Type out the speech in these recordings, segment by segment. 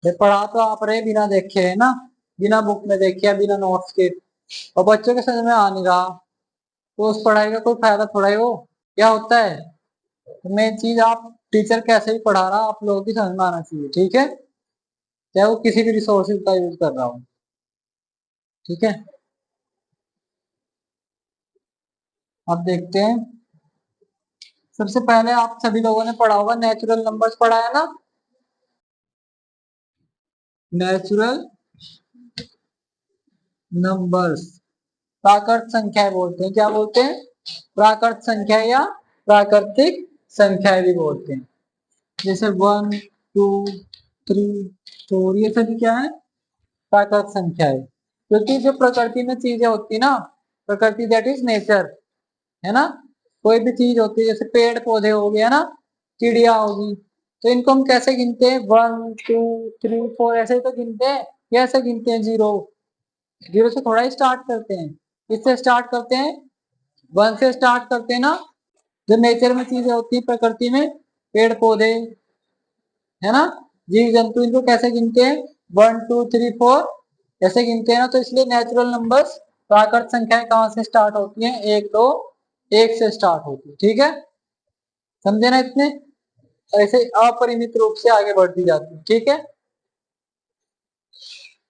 फिर पढ़ा तो आप रहे बिना देखे है ना, बिना बुक में देखे या बिना नोट्स के, और बच्चों के समझ में आ नहीं रहा तो उस पढ़ाई का कोई फायदा थोड़ा ही हो। क्या होता है, मेन चीज आप टीचर कैसे भी पढ़ा रहा आप लोगों की समझ में आना चाहिए, ठीक है, चाहे वो किसी भी रिसोर्सेज का यूज कर रहा हो। ठीक है, अब देखते हैं। सबसे पहले आप सभी लोगों ने पढ़ा होगा, नेचुरल नंबर्स पढ़ा है ना। नेचुरल नंबर्स प्राकृत संख्याएं बोलते हैं, क्या बोलते हैं, प्राकृत संख्या या प्राकृतिक संख्याएं भी बोलते हैं। जैसे 1 2 3 4 ये सभी क्या है, प्राकृत संख्याएं। क्योंकि जो प्रकृति में चीजें होती ना, प्रकृति दैट इज नेचर, है ना, कोई भी चीज होती है जैसे पेड़ पौधे हो गया ना, चिड़िया होगी, तो इनको हम कैसे गिनते हैं, 1 2 3 4 ऐसे तो गिनते हैं, या ऐसे गिनते हैं, जीरो, जीरो से थोड़ा ही स्टार्ट करते हैं, किससे स्टार्ट करते हैं, 1 से स्टार्ट करते हैं ना। जो नेचर में चीजें होती है प्रकृति में, पेड़ पौधे, है ना, जीव जंतु, इनको कैसे गिनते हैं, 1 2 3 4 ऐसे गिनते हैं ना। तो इसलिए नेचुरल नंबर्स प्राकृत संख्याएं कहाँ से स्टार्ट होती हैं, 1 2 1 से स्टार्ट होती है, ठीक है, समझे ना इतने, ऐसे अपरिमित रूप से आगे बढ़ती जाती है, ठीक है,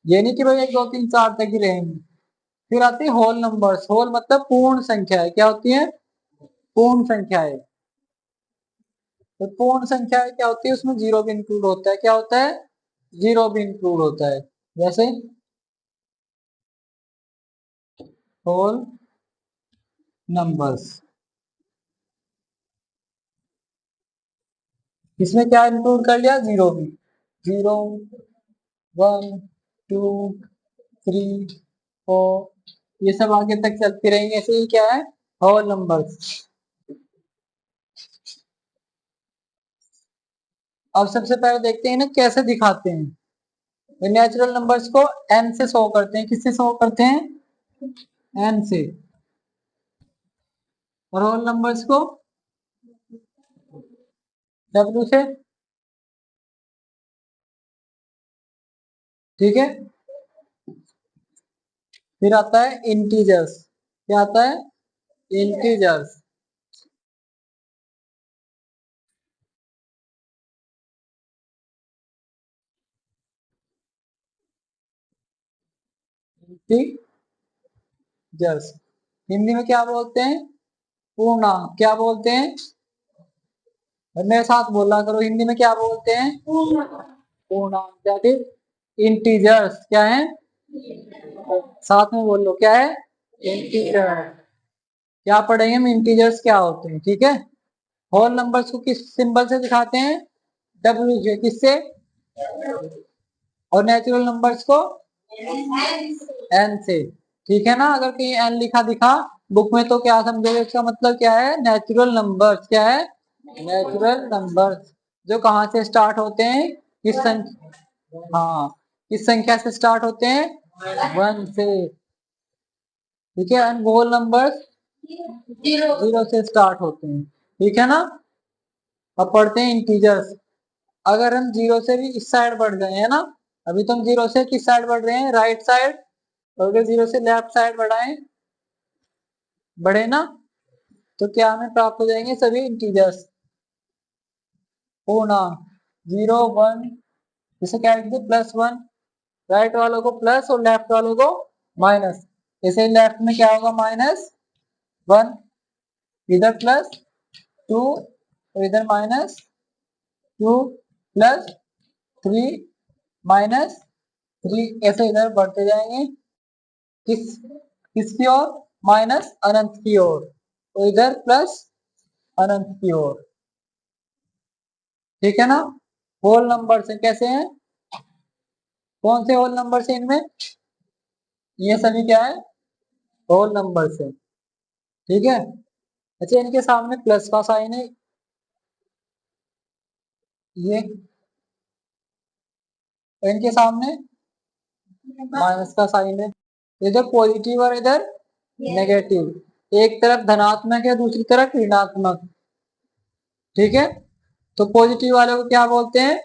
ये नहीं कि भाई 1 2 3 4 तक ही रहेंगे। फिर आती है होल नंबर्स, होल मतलब पूर्ण संख्या है, क्या होती है, पूर्ण संख्या है। तो पूर्ण संख्या क्या होती है, उसमें जीरो भी इंक्लूड होता है, क्या होता है, जीरो भी इंक्लूड होता है। जैसे होल नंबर्स, इसमें क्या इंक्लूड कर लिया, जीरो भी, 0 1 2 3 4 ये सब आगे तक चलती रहेंगे, ऐसे ही क्या है, होल नंबर्स। अब सबसे पहले देखते हैं ना कैसे दिखाते हैं। नेचुरल नंबर्स को एन से शो करते हैं, किससे शो करते हैं, एन से, और होल नंबर्स को डब्ल्यू से, ठीक है। फिर आता है इंटीजर्स, क्या आता है, इंटीजर्स, इंटीजर्स हिंदी में क्या बोलते हैं, पूर्णांक, क्या बोलते हैं, और मेरे साथ बोला करो, हिंदी में क्या बोलते हैं, पूर्णांक, क्या फिर इंटीजर्स क्या है, साथ में बोल लो क्या है, इंटीजर। क्या पढ़ेंगे हम, इंटीजर्स क्या होते हैं, ठीक है। होल नंबर्स को किस सिंबल से दिखाते हैं, डब्ल्यू से, किससे, और नेचुरल नंबर्स को एन से, ठीक है ना। अगर कहीं एन लिखा दिखा बुक में तो क्या समझोगे, इसका मतलब क्या है, नेचुरल नंबर्स, क्या है, नेचुरल नंबर्स, जो कहाँ से स्टार्ट होते हैं, किस संख्या, हाँ, किस संख्या से स्टार्ट होते हैं, 1 से, ठीक है, एंड होल नंबर्स जीरो से स्टार्ट होते हैं, ठीक है ना। अब पढ़ते हैं इंटीजर्स। अगर हम जीरो से भी इस साइड बढ़ गए हैं ना, अभी तो हम जीरो से किस साइड बढ़ रहे हैं, राइट साइड, और अगर जीरो से लेफ्ट साइड बढ़ाएं, बढ़े ना, तो क्या हमें प्राप्त हो जाएंगे, सभी इंटीजर्स, पूर्णांक, 0 1, जैसे क्या लिखते, +1, राइट वालों को प्लस और लेफ्ट वालों को माइनस, जैसे लेफ्ट में क्या होगा, -1, इधर +2 और इधर -2, +3 -3, ऐसे इधर बढ़ते जाएंगे, किस किसकी ओर, माइनस अनंत की ओर, तो इधर प्लस अनंत की ओर, ठीक है ना। होल नंबर से कैसे हैं, कौन से होल नंबर से इनमें, ये सभी क्या है, होल नंबर से, ठीक है। अच्छा, इनके सामने प्लस का साइन है, ये, और इनके सामने माइनस का साइन है, इधर पॉजिटिव और इधर नेगेटिव, एक तरफ धनात्मक है दूसरी तरफ ऋणात्मक, ठीक है। तो पॉजिटिव वाले को क्या बोलते हैं,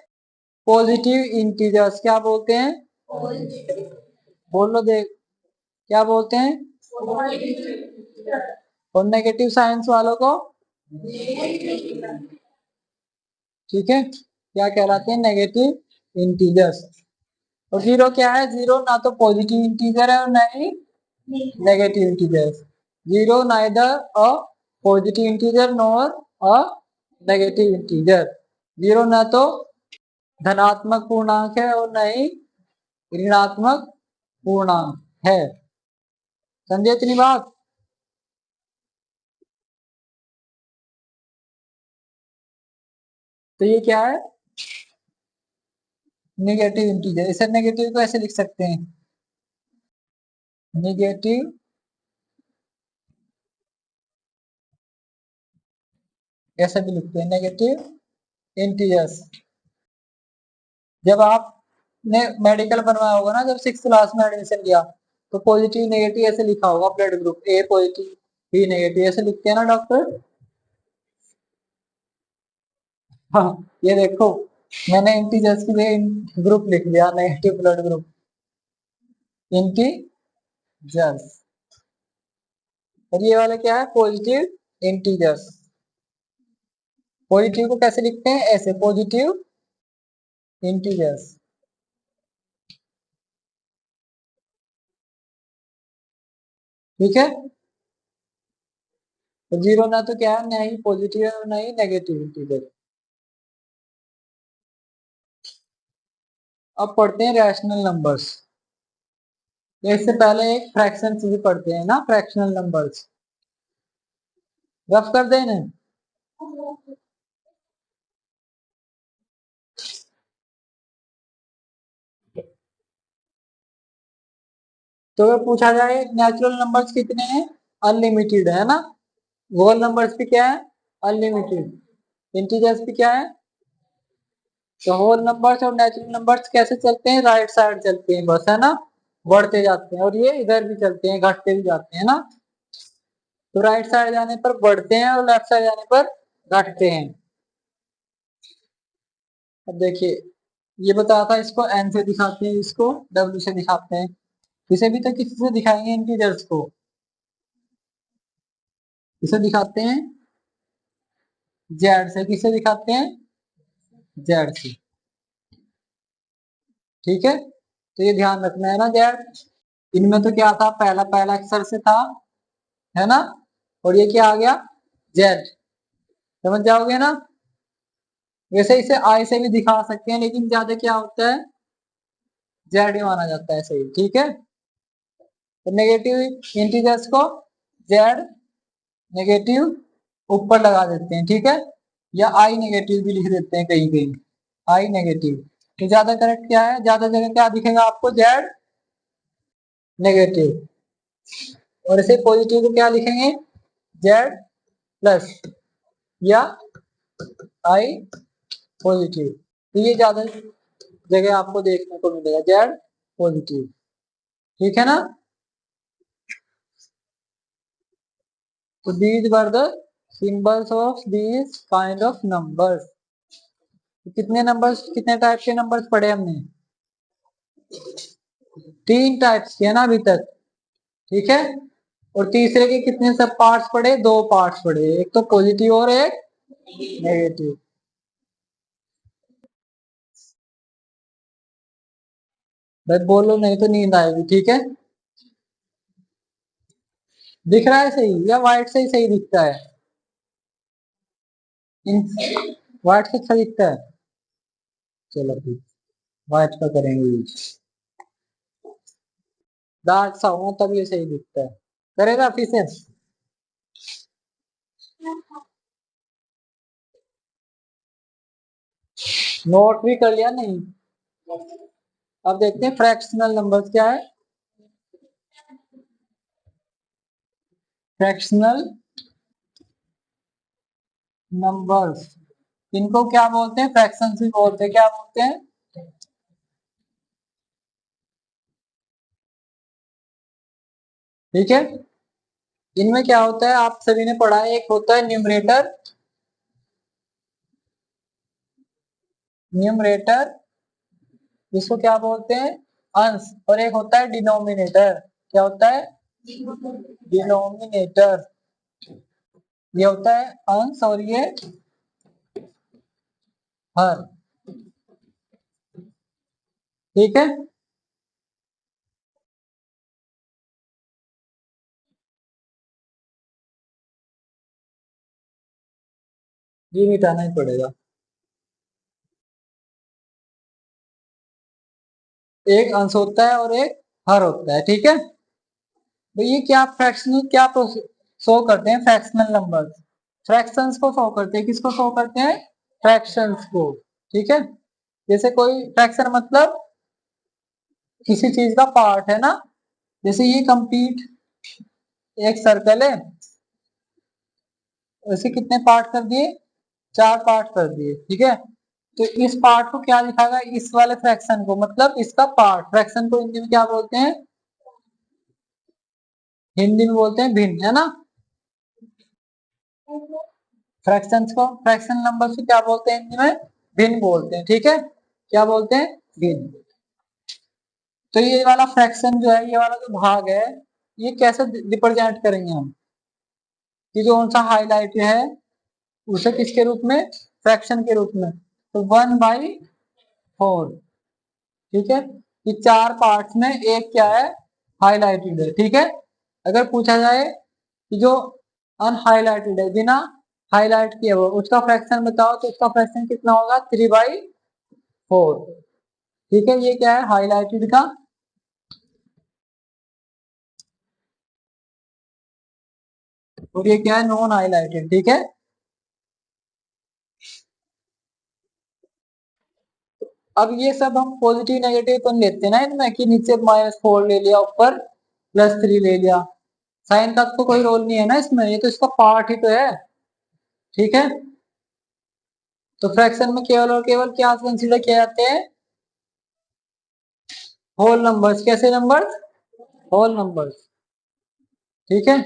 पॉजिटिव इंटीजर्स क्या बोलते हैं? बोलो देख, क्या बोलते हैं? और नेगेटिव साइंस वालों को ठीक है क्या कहलाते हैं? Negative integers. और जीरो क्या है? जीरो ना तो पॉजिटिव इंटीजर है और ना ही negative integer. Zero neither a positive integer nor a negative integer. Zero ना तो धनात्मक पूर्णांक है और न ही ऋणात्मक पूर्णांक है। समझे इतनी बात? तो ये क्या है? Negative integer. इसे नेगेटिव को ऐसे लिख सकते हैं, नेगेटिव ऐसे भी लिखते हैं, नेगेटिव इंटीजर्स। जब आपने मेडिकल बनवाया होगा ना, जब 6th क्लास में एडमिशन लिया, तो पॉजिटिव नेगेटिव ऐसे लिखा होगा, blood group A positive B negative ऐसे लिखते हैं ना डॉक्टर। हाँ, ये देखो मैंने इंटीजर्स के लिए ग्रुप लिख लिया, नेगेटिव ब्लड ग्रुप इंटीजर्स। और ये वाला क्या है? Positive integers. पॉजिटिव को कैसे लिखते हैं? ऐसे, पॉजिटिव इंटीजर्स। ठीक है। तो जीरो ना तो क्या है, ना ही पॉजिटिव है और ना ही नेगेटिव इंटीजर। अब पढ़ते हैं रैशनल नंबर्स। इससे पहले एक फ्रैक्शन भी पढ़ते हैं ना, फ्रैक्शनल नंबर्स। रफ कर देना। तो अगर पूछा जाए नेचुरल नंबर्स कितने हैं? अनलिमिटेड है ना। होल नंबर्स भी क्या है? अनलिमिटेड। इंटीजर्स भी क्या है? तो होल नंबर्स और नेचुरल नंबर्स कैसे चलते हैं? राइट साइड चलते हैं बस, है ना। बढ़ते जाते हैं, और ये इधर भी चलते हैं, घटते भी जाते हैं ना। तो राइट साइड जाने पर बढ़ते हैं और लेफ्ट साइड जाने पर घटते हैं। अब देखिए, ये बताया था, इसको एन से दिखाते हैं, इसको डब्ल्यू से दिखाते हैं। इसे भी तो किसी से दिखाएंगे इंटीजर्स को। इसे दिखाते हैं जेड से। किसे दिखाते हैं? जेड से। ठीक है, तो ये ध्यान रखना है ना जेड। इनमें तो क्या था? पहला पहला अक्षर से था, है ना। और ये क्या आ गया? जेड। समझ जाओगे ना। वैसे इसे आई से भी दिखा सकते हैं, लेकिन ज्यादा क्या होता है? जेड ही माना जाता है सही। ठीक है, तो नेगेटिव इंटीजर्स को जेड नेगेटिव ऊपर लगा देते हैं। ठीक है, या आई नेगेटिव भी लिख देते हैं कहीं कहीं, आई नेगेटिव। तो ज्यादा करेक्ट क्या है? ज्यादा जगह क्या दिखेगा आपको? Z negative. और इसे पॉजिटिव को क्या लिखेंगे? जेड प्लस या आई पॉजिटिव। तो ये ज्यादा जगह आपको देखने को मिलेगा, जेड पॉजिटिव। ठीक है ना। तो these were the symbols of these kind of numbers। तो कितने नंबर्स, कितने टाइप के नंबर्स पढ़े हमने? 3 टाइप्स के, है ना अभी तक। ठीक है, और तीसरे के कितने सब पार्ट्स पढ़े? 2 पार्ट्स पढ़े, एक तो पॉजिटिव और एक नेगेटिव। बस बोलो, नहीं तो नींद आएगी। ठीक है, दिख रहा है सही या व्हाइट से ही सही दिखता है? इन व्हाइट से अच्छा दिखता है। चलो ठीक, व्हाइट का करेंगे यूज। डार्क सा हो तब ये सही दिखता है। करेगा फिर से। नोट भी कर लिया नहीं? अब देखते हैं फ्रैक्शनल नंबर्स क्या है। फ्रैक्शनल नंबर्स, इनको क्या बोलते हैं? फ्रैक्शंस भी बोलते हैं। क्या बोलते हैं? ठीक है, इनमें क्या होता है? आप सभी ने पढ़ा है, एक होता है न्यूमरेटर, न्यूमरेटर इसको क्या बोलते हैं? अंश। और एक होता है डिनोमिनेटर। क्या होता है? डिनोमिनेटर। ये होता है अंश और ये हर। ठीक है। ये मिटाना ही पड़ेगा। एक अंश होता है और एक हर होता है। ठीक है। तो ये क्या फ्रैक्शनल क्या शो करते हैं? Fractional numbers. फ्रैक्शंस को शो करते हैं। किसको शो करते हैं? फ्रैक्शंस को। ठीक है। जैसे कोई फ्रैक्शन मतलब किसी चीज का पार्ट है ना। जैसे ये कंप्लीट एक सर्कल है, वैसे कितने पार्ट कर दिए? 4 पार्ट कर दिए। ठीक है। तो इस पार्ट को क्या लिखा गया? इस वाले फ्रैक्शन को, मतलब इसका पार्ट। फ्रैक्शन को हिंदी में क्या बोलते हैं? हिंदी में बोलते हैं भिन्न, है ना। फ्रैक्शंस को, फ्रैक्शन नंबर से क्या बोलते हैं हिंदी में? भिन्न बोलते हैं। ठीक है। क्या बोलते हैं? भिन्न। तो ये वाला फ्रैक्शन जो है, ये वाला जो भाग है, ये कैसे रिप्रेजेंट करेंगे हम? कि जो उनसा हाईलाइट है उसे किसके रूप में? फ्रैक्शन के रूप में। तो 1/4। ठीक है। ये 4 पार्ट्स में एक क्या है? हाईलाइटेड है। ठीक है। अगर पूछा जाए कि जो अनहाईलाइटेड है, बिना हाईलाइट किए हुए, उसका फ्रैक्शन बताओ, तो उसका फ्रैक्शन कितना होगा? 3/4। ठीक है। ये क्या है? हाईलाइटेड का। और ये क्या है? Non highlighted. ठीक है। अब ये सब हम पॉजिटिव नेगेटिव तो नहीं लेते ना इनमें, कि नीचे -4 ले लिया, ऊपर +3 ले लिया। साइन का तो कोई रोल नहीं है ना इसमें, ये तो इसका पार्ट ही तो है। ठीक है। तो फ्रैक्शन में केवल और केवल क्या कंसीडर किया जाते हैं? Whole numbers. कैसे नंबर्स? Whole numbers. ठीक है।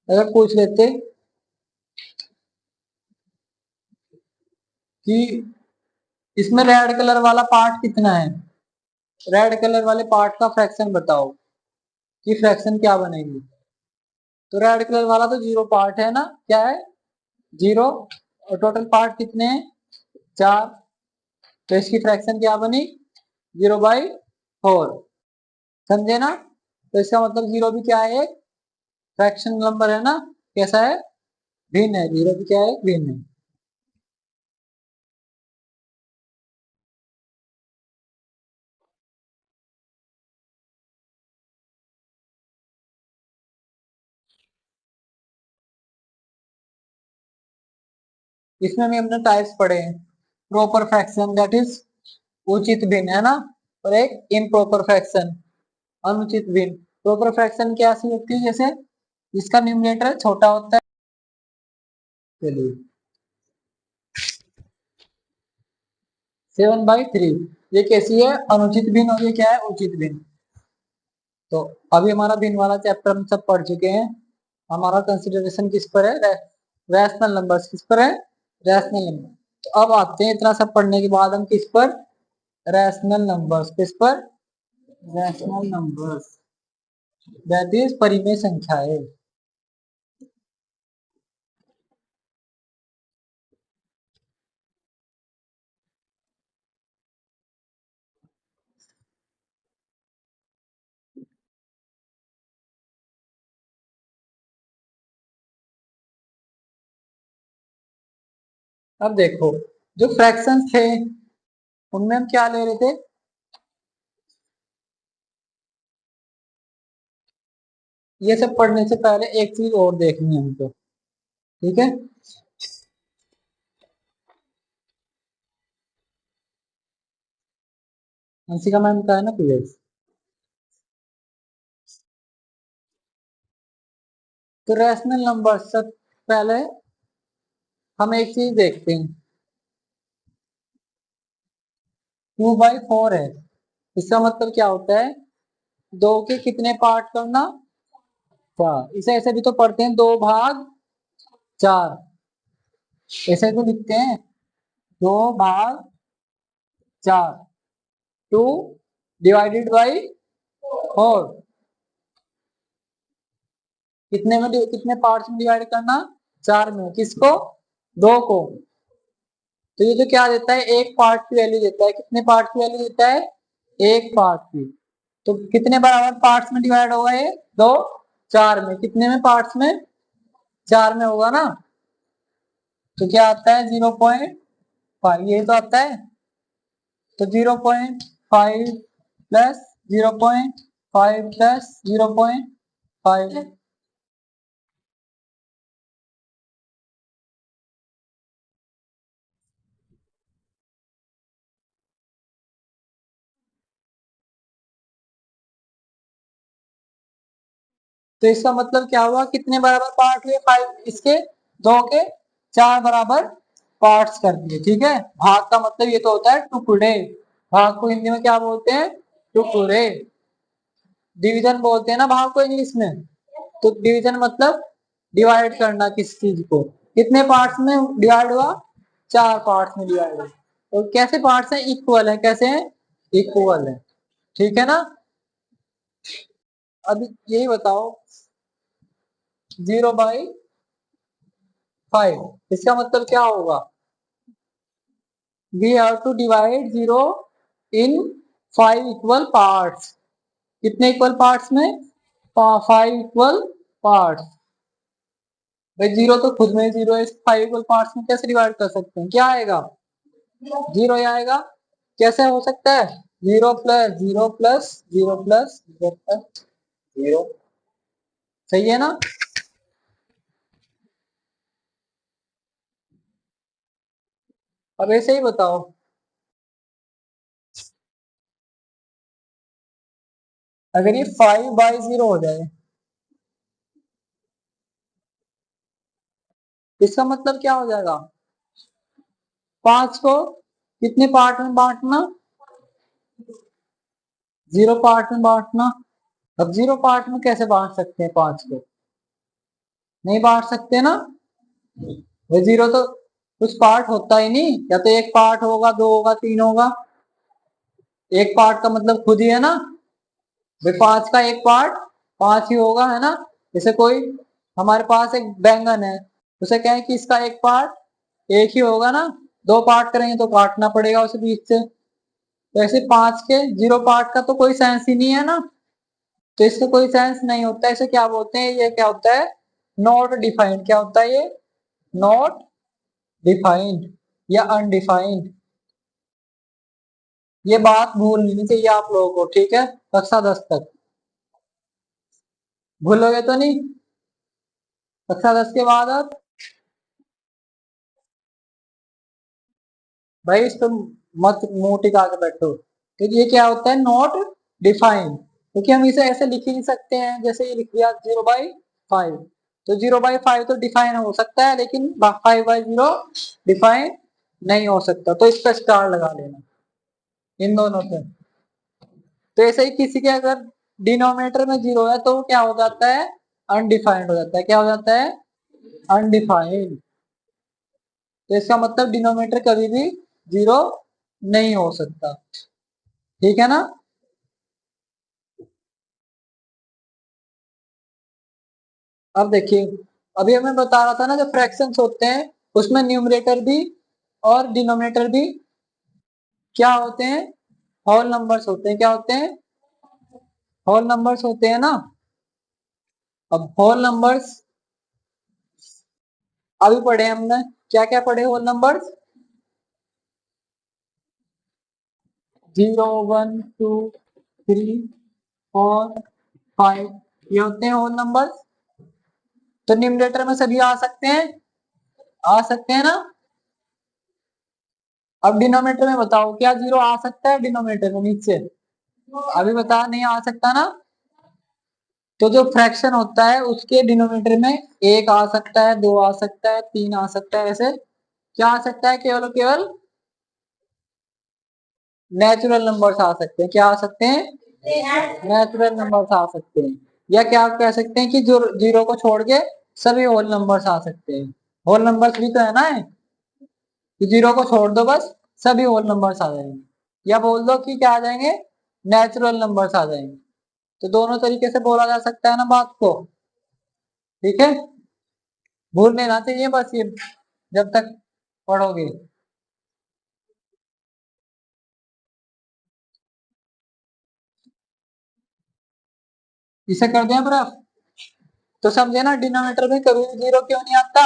अगर पूछ लेते कि इसमें रेड कलर वाला पार्ट कितना है, रेड कलर वाले पार्ट का फ्रैक्शन बताओ, कि फ्रैक्शन क्या बनेगी? तो रेड कलर वाला तो 0 पार्ट है ना। क्या है? 0। और टोटल पार्ट कितने हैं? 4। तो इसकी फ्रैक्शन क्या बनी? 0/4। समझे ना। तो इसका मतलब 0 भी क्या है? एक फ्रैक्शन नंबर है ना। कैसा है? भिन्न है। 0 भी क्या है? भिन्न है। इसमें भी हमने टाइप्स पढ़े हैं। प्रॉपर फ्रैक्शन, दैट इज उचित भिन्न, है ना। और एक इम्प्रॉपर फ्रैक्शन, अनुचित भिन्न। प्रॉपर फ्रैक्शन क्या सी होती है? जैसे इसका न्यूमरेटर छोटा होता है। चलिए, 7/3। ये कैसी है? अनुचित भिन्न। और ये क्या है? उचित भिन्न। तो अभी हमारा भिन्न वाला चैप्टर हम सब पढ़ चुके हैं। हमारा कंसिडरेशन किस पर है? Rational numbers. किस पर है? Rational number. तो अब आते हैं, इतना सब पढ़ने के बाद हम किस पर? Rational numbers. किस पर? रैशनल नंबर्स, दैट इज परिमेय संख्याएं। अब देखो, जो फ्रैक्शंस थे उनमें हम क्या ले रहे थे? ये सब पढ़ने से पहले एक चीज और देखनी है हमको। ठीक है। हंसिका मैम का है ना पीएच। तो रैशनल नंबर सब पहले हम एक चीज देखते हैं। 2/4 है। इसका मतलब क्या होता है? 2 के कितने पार्ट करना? 4। इसे ऐसे भी तो पढ़ते हैं, 2/4। ऐसे तो लिखते हैं, 2/4। 2 डिवाइडेड बाई 4। कितने पार्ट्स में डिवाइड करना? 4 में। किसको? 2 को। तो ये जो क्या देता है, एक पार्ट की वैल्यू देता है। कितने पार्ट की वैल्यू देता है? एक पार्ट की। तो कितने बराबर पार्ट्स में डिवाइड होगा ये? 2 4 में। कितने में पार्ट्स में? 4 में होगा ना। तो क्या आता है? 0.5। ये तो आता है। तो 0.5 प्लस 0.5 प्लस 0.5। तो इसका मतलब क्या हुआ? कितने बराबर पार्ट हुए? 5 इसके, 2 के 4 बराबर पार्ट्स कर दिए। ठीक है। भाग का मतलब ये तो होता है टुकड़े। भाग को हिंदी में क्या बोलते हैं? टुकड़े। डिवीजन बोलते हैं ना भाग को इंग्लिश में। तो डिवीजन मतलब डिवाइड करना किस चीज को। कितने पार्ट्स में डिवाइड हुआ? 4 पार्ट्स में डिवाइड हुआ। और कैसे पार्ट्स हैं? इक्वल है। कैसे हैं? इक्वल है। ठीक है ना। अब यही बताओ, 0/5 इसका मतलब क्या होगा? We have to divide 0 in 5 equal parts. कितने इक्वल पार्ट्स में? 5 इक्वल पार्ट्स। भाई 0 तो खुद में 0 है, 5 इक्वल पार्ट्स में कैसे डिवाइड कर सकते हैं? क्या आएगा? 0 ही आएगा। कैसे हो सकता है? 0 प्लस 0 प्लस 0 प्लस 0 प्लस 0। सही है ना। अब ऐसे ही बताओ, अगर ये 5/0 हो जाए, इसका मतलब क्या हो जाएगा? 5 को कितने पार्ट में बांटना? 0 पार्ट में बांटना। अब 0 पार्ट में कैसे बांट सकते हैं 5 को? नहीं बांट सकते ना। वो 0 तो कुछ पार्ट होता ही नहीं। या तो एक पार्ट होगा, 2 होगा, 3 होगा। एक पार्ट का मतलब खुद ही है ना। भाई 5 का एक पार्ट 5 ही होगा, है ना। जैसे कोई हमारे पास एक बैंगन है, उसे कहें कि इसका एक पार्ट एक ही होगा ना। 2 पार्ट करेंगे तो काटना पड़ेगा उसे बीच से। तो ऐसे 5 के 0 पार्ट का तो कोई सेंस ही नहीं है ना। तो इसका कोई सेंस नहीं होता है। इसे क्या बोलते हैं? ये क्या होता है? Not defined. क्या होता है ये? नॉट डिफाइंड या अनडिफाइंड। ये बात भूलनी नहीं चाहिए आप लोगों को। ठीक है। कक्षा 10 तक भूलोगे तो नहीं। कक्षा 10 के बाद आप भाई इस पर मत मुंह टिका के बैठो। तो ये क्या होता है? Not defined. क्योंकि हम इसे ऐसे लिख ही नहीं सकते हैं जैसे ये लिख दिया 0/5। तो 0/5 तो डिफाइन हो सकता है, लेकिन 5/0 डिफाइन नहीं हो सकता। तो इस पर स्टार लगा लेना, इन दोनों पे। तो ऐसे ही किसी के अगर डिनोमिनेटर में 0 है तो वो क्या हो जाता है? अनडिफाइंड हो जाता है। क्या हो जाता है? अनडिफाइंड। तो इसका मतलब डिनोमिनेटर कभी भी 0 नहीं हो सकता। ठीक है ना। अब देखिए, अभी हमें बता रहा था ना, जो फ्रैक्शंस होते हैं उसमें न्यूमरेटर भी और डिनोमिनेटर भी क्या होते हैं? होल नंबर्स होते हैं। क्या होते हैं? होल नंबर्स होते हैं ना। अब होल नंबर्स अभी पढ़े हमने। क्या क्या पढ़े होल नंबर्स? 0 1 2 3 4 5 ये होते हैं होल नंबर्स। तो न्यूमरेटर में सभी आ सकते हैं। आ सकते हैं ना। अब डिनोमिनेटर में बताओ, क्या 0 आ सकता है डिनोमिनेटर में नीचे? अभी बता, नहीं आ सकता ना। तो जो फ्रैक्शन होता है उसके डिनोमिनेटर में 1 आ सकता है, 2 आ सकता है, 3 आ सकता है। ऐसे क्या आ सकता है? केवल और केवल नेचुरल नंबर्स आ सकते हैं। क्या आ सकते हैं? नेचुरल नंबर्स आ सकते हैं। या क्या आप कह सकते हैं कि जो 0 को छोड़ के सभी होल नंबर्स आ सकते हैं। होल नंबर्स भी तो है ना। कि 0 को छोड़ दो बस, सभी होल नंबर्स आ जाएंगे। या बोल दो कि क्या आ जाएंगे, नेचुरल नंबर्स आ जाएंगे। तो दोनों तरीके से बोला जा सकता है ना बात को, ठीक है। भूल नहीं ना चाहिए बस ये जब तक पढ़ोगे। इसे कर दिया प्रफ, तो समझे ना डिनोमिनेटर में कभी भी जीरो क्यों नहीं आता।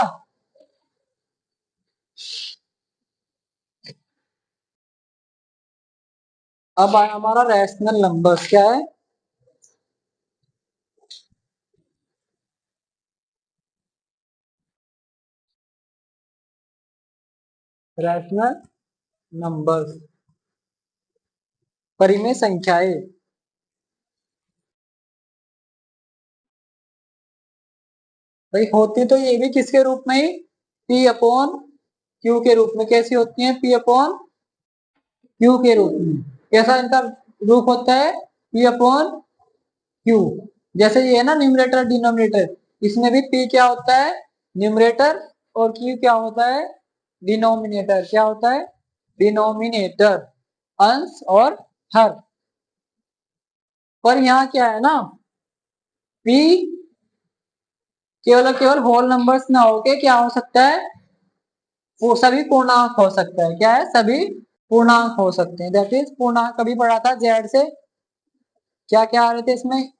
अब आया हमारा रैशनल नंबर्स, क्या है, रैशनल नंबर्स, परिमेय संख्याएं। भाई होती तो ये भी किसके रूप में ही, पी अपॉन क्यू के रूप में। कैसी होती है, पी अपॉन क्यू के रूप में। कैसा इनका रूप होता है, पी अपॉन क्यू। जैसे ये है ना न्यूमरेटर डिनोमिनेटर, इसमें भी पी क्या होता है, न्यूमरेटर, और क्यू क्या होता है, डिनोमिनेटर। क्या होता है, डिनोमिनेटर, अंश और हर। पर यहाँ क्या है ना, पी केवल और केवल होल नंबर्स ना होके क्या हो सकता है, वो सभी पूर्णांक हो सकता है। क्या है, सभी पूर्णांक हो सकते हैं। दैट इज पूर्णांक कभी पढ़ा था जेड से, क्या क्या आ रहे थे इसमें,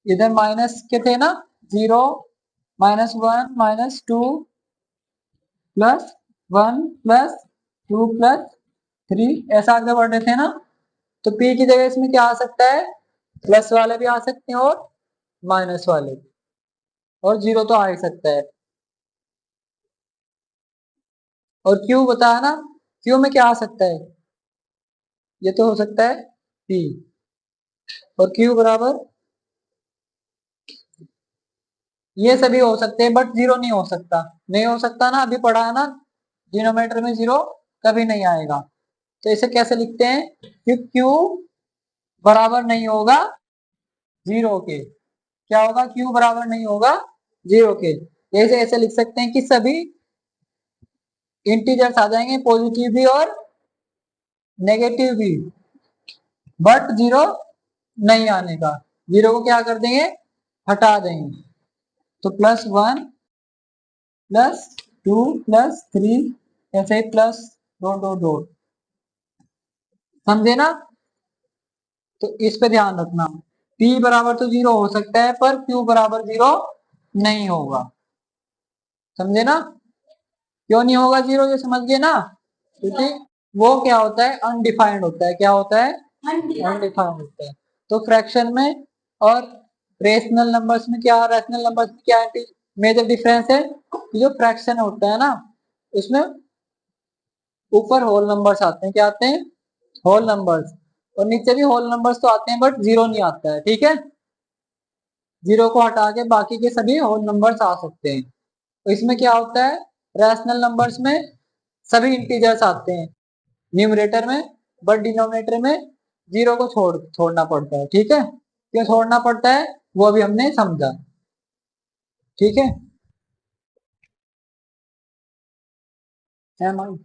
इधर माइनस के थे ना, 0, -1, -2, +1, +2, +3, ऐसा आगे बढ़ रहे थे ना। तो पी की जगह इसमें क्या आ सकता है, प्लस वाले भी आ सकते हैं और माइनस वाले, और जीरो तो आ ही सकता है। और क्यू बताया ना, क्यू में क्या आ सकता है, ये तो हो सकता है पी, और क्यू बराबर, ये सभी हो सकते हैं बट जीरो नहीं हो सकता। नहीं हो सकता ना, अभी पढ़ा है ना, डिनोमिनेटर में जीरो कभी नहीं आएगा। तो इसे कैसे लिखते हैं, कि क्यू बराबर नहीं होगा जीरो के। क्या होगा, क्यू बराबर नहीं होगा जीरो के। ऐसे ऐसे लिख सकते हैं कि सभी इंटीजर्स आ जाएंगे, पॉजिटिव भी और नेगेटिव भी, बट जीरो नहीं आने का। जीरो को क्या कर देंगे, हटा देंगे। तो +1, +2, +3, ऐसे ही प्लस डॉट डॉट डॉट, समझे ना। तो इस पे ध्यान रखना, p बराबर तो जीरो हो सकता है पर q बराबर जीरो नहीं होगा, समझे ना। क्यों नहीं होगा जीरो, ये समझ गए ना, क्योंकि वो क्या होता है, अनडिफाइंड होता है। क्या होता है, अनडिफाइंड होता है। तो फ्रैक्शन में और रेशनल नंबर्स में क्या, रैशनल नंबर्स में क्या मेजर डिफरेंस है, कि जो फ्रैक्शन होता है ना, उसमें ऊपर होल नंबर्स आते हैं। क्या आते हैं, होल नंबर्स, और नीचे भी होल नंबर्स तो आते हैं बट जीरो नहीं आता है, ठीक है। जीरो को हटा के बाकी के सभी होल नंबर्स आ सकते हैं। तो इसमें क्या होता है, रैशनल नंबर्स में सभी इंटीजर्स आते हैं न्यूमरेटर में, बट डिनोमिनेटर में जीरो को छोड़ना पड़ता है, ठीक है। क्यों छोड़ना पड़ता है, वो अभी हमने समझा, ठीक है। माई,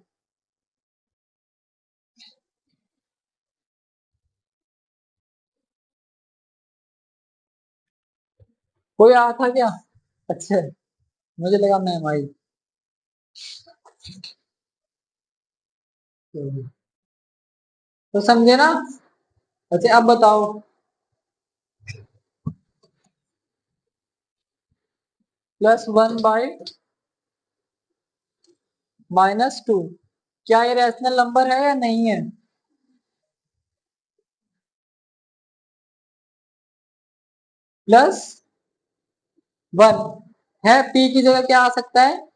कोई आया था क्या, अच्छा, मुझे लगा मैम आई। तो समझे ना। अच्छा अब बताओ, +1/-2, क्या ये रैशनल नंबर है या नहीं है, +1 है। पी की जगह क्या आ सकता है,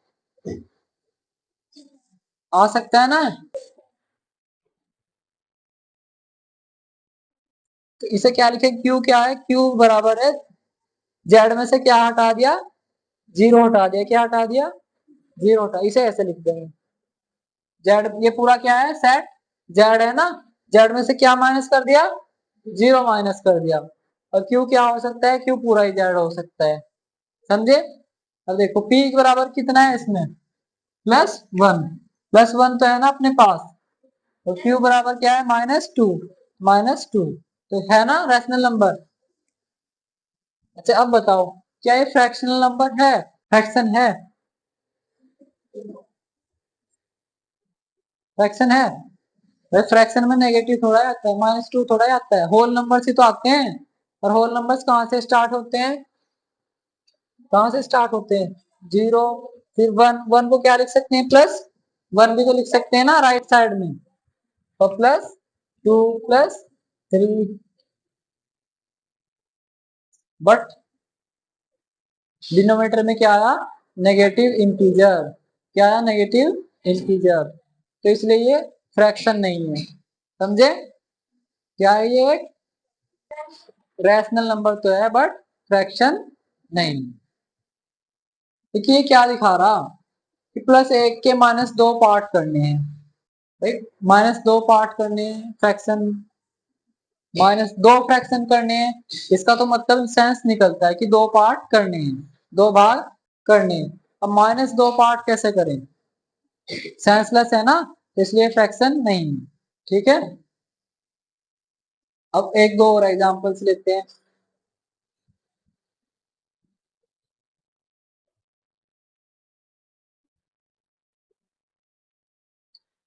आ सकता है ना। तो इसे क्या लिखे, क्यू क्या है, क्यू बराबर है, जेड में से क्या हटा दिया, जीरो हटा दिया। क्या हटा दिया, जीरो हटा, इसे ऐसे लिख देंगे। जेड, ये पूरा क्या है, सेट जेड है ना, जेड में से क्या माइनस कर दिया, जीरो माइनस कर दिया। और क्यू क्या हो सकता है, क्यू पूरा ही जेड हो सकता है, समझे। अब देखो पी बराबर कितना है इसमें, +1, +1 तो है ना अपने पास, और क्यू बराबर क्या है -2, -2 तो है ना रैशनल नंबर। अच्छा अब बताओ क्या ये फ्रैक्शनल नंबर है, फ्रैक्शन है, फ्रैक्शन है। भाई फ्रैक्शन में नेगेटिव थोड़ा आता है, -2 थोड़ा आता है, होल नंबर से तो आते हैं। और होल नंबर्स कहाँ से स्टार्ट होते हैं, कहाँ से स्टार्ट होते हैं, 0, फिर 1, 1 को क्या लिख सकते हैं प्लस 1 भी तो लिख सकते हैं ना राइट साइड में, और +2 +3, बट डिनोमिनेटर में क्या आया, नेगेटिव इंटीजर, क्या आया, नेगेटिव इंटीजर, तो इसलिए ये फ्रैक्शन नहीं है, समझे। क्या है ये, एक रैशनल नंबर तो है बट फ्रैक्शन नहीं। देखिए क्या दिखा रहा कि +1 के -2 पार्ट करने हैं, भाई -2 पार्ट करने हैं फ्रैक्शन, -2 फ्रैक्शन करने हैं, इसका तो मतलब सेंस निकलता है कि 2 पार्ट करने हैं, 2 भाग करने हैं। अब -2 पार्ट कैसे करें, सेंसलेस है ना, इसलिए फ्रैक्शन नहीं है, ठीक है। अब एक दो और एग्जांपल्स लेते हैं।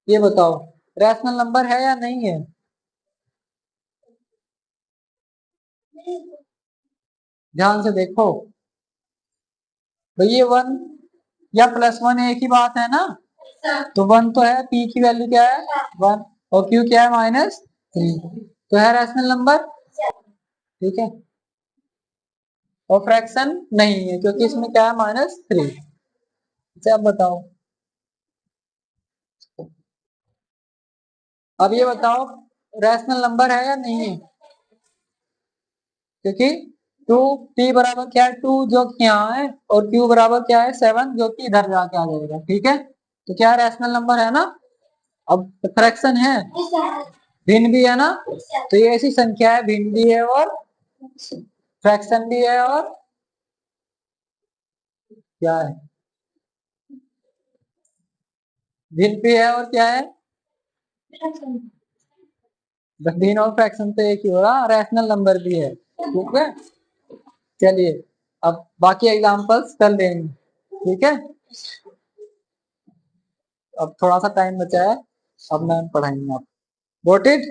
ये बताओ रैशनल नंबर है या नहीं है, ध्यान से देखो। भैया 1 या +1 एक ही बात है ना, तो 1 तो है, पी की वैल्यू क्या है 1, और क्यू क्या है -3, तो है रैशनल नंबर, ठीक है। और फ्रैक्शन नहीं है क्योंकि इसमें क्या है -3। अच्छा अब बताओ, अब ये बताओ रैशनल नंबर है या नहीं है, क्योंकि 2 p बराबर क्या है 2 जो कि यहाँ है, और q बराबर क्या है 7 जो कि इधर जाके आ जाएगा, ठीक है। तो क्या रैशनल नंबर है ना। अब फ्रैक्शन है, भिन्न भी है ना, तो ये ऐसी संख्या है भिन्न भी है और फ्रैक्शन भी है और क्या है, भिन्न भी है और क्या है, भिन्न और फ्रैक्शन तो एक ही हो रहा, रैशनल नंबर भी है, ठीक है। चलिए अब बाकी एग्जांपल्स कर लेंगे, ठीक है। अब थोड़ा सा टाइम बचा है, अब मैम पढ़ाएंगे आप, गॉट इट।